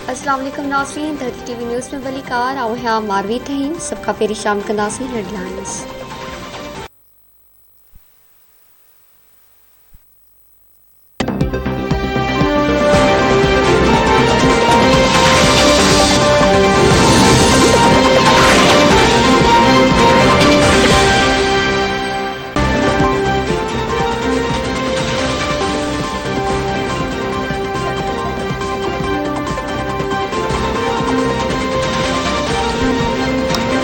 अस्सलाम वालेकुम नाज़रीन, धरती टीवी न्यूज़ में वली कार आओ है मारवी तहीन सबका पेरी शाम कंदासी हेडलाइंस।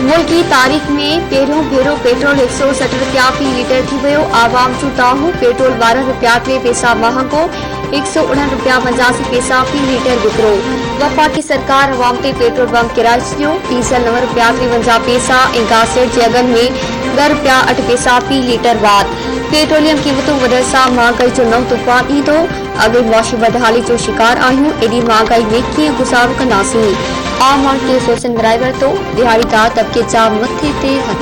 मुल्क की तारीख में पहिरियों भेरो पेट्रोल 160 रुपया फी लीटर थी वियो। आवाम जो ताहू पेट्रोल 12 रुपया 3 पैसा महांगो 159 रुपया 85 पैसा फी लीटर विकरो। वफाकी सरकार अवाम ते पेट्रोल पंप किराए छॾियो। डीज़ल 9 रुपया 53 पैसा ऐं गासेट जे अघनि में 10 रुपया 8 पैसा फी लीटर वाध। पेट्रोलियम कीमतों वधण सां महांगाई जो नओं तूफ़ान ईंदो। अॻे मुआशी बदहाली जो शिकार आहियूं। एॾी महांगाई में कीअं गुज़ारो कंदासीं। आम माण्हू खे सोचनि विराए वरितो। दिहाड़ीदार तबिके जा मथे ते हथ।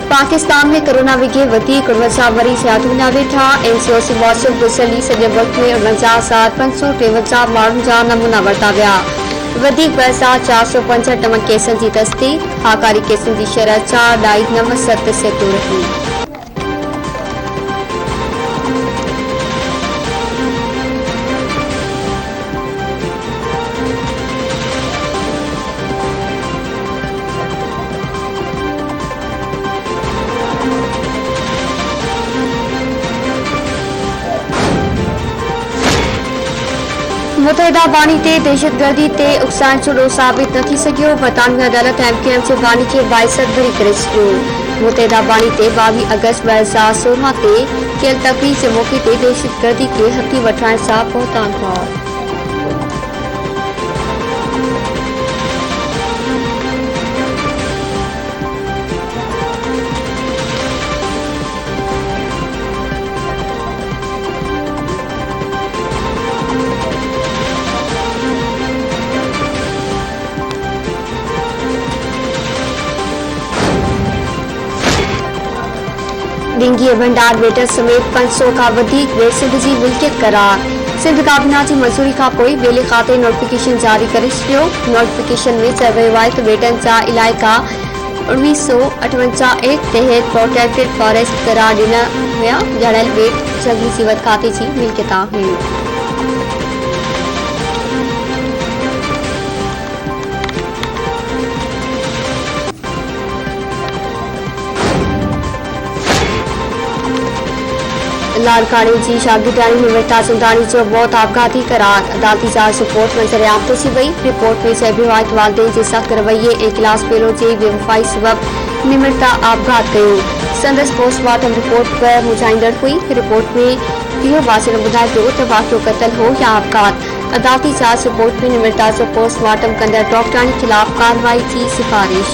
पाकिस्तान में कोरोना विघे 49 मरीज हथिया वेठा। एनसीओसी मौसूल गुज़िरियल सॼे मुल्क में 49,553 माण्हुनि जा नमूना वरिता विया। 2,465 केसनि जी तस्दीक। हाकारी केसनि जी शरह 4.97% रही। मुतहदा बानी ते दहशतगर्दी ते उकसाइण जो ॾोह साबित न थी सघियो। बरतानवी अदालत एमक्यूएम जे बानी खे बाइसत बरी करे छॾियो। मुतहदा बानी ते 22 अगस्त 2016 ते कयल तक़रीर जे मौक़े ते दहशतगर्दी खे हथी वठाइण सां बहितान हुआ। डिंगी भंडार वेटर समेत 500 का वधीक वेट सिंध जी मिल्कियत करार। सिंध काबीना जी मंजूरी खां पोइ बेले खाते नोटिफिकेशन जारी करे छॾियो। नोटिफिकेशन में चयो वियो आहे त वेटनि जा इलाइक़ा 1958 एक्ट तहत प्रोटेक्टेड फॉरेस्ट करार ॾिना विया। ॼाणियल वेट जंगली जीवत खाते जी मिल्कियत आहिनि। लाड़काने जी शागिर्दानी में वेठा सुंदानी जो मौत आपघाती करार। अदालती जांच रिपोर्ट मंज़र-ए-आम ते थी वई। रिपोर्ट में चयो वियो आहे त वालिदैन जे सख़्त रवैये ऐं क्लास फेलो जे बेवफ़ाई सबबि निमरता आपघात कयो। संदसि पोस्टमार्टम रिपोर्ट बि मुझाईंदड़ हुई। रिपोर्ट में इहो वाज़ेह ॿुधाए पियो त वाक़ियो क़त्ल हो या आपघात। अदालती जांच रिपोर्ट में निमरता जो पोस्टमार्टम कंदड़ डॉक्टरानी ख़िलाफ़ कार्रवाई जी सिफ़ारिश।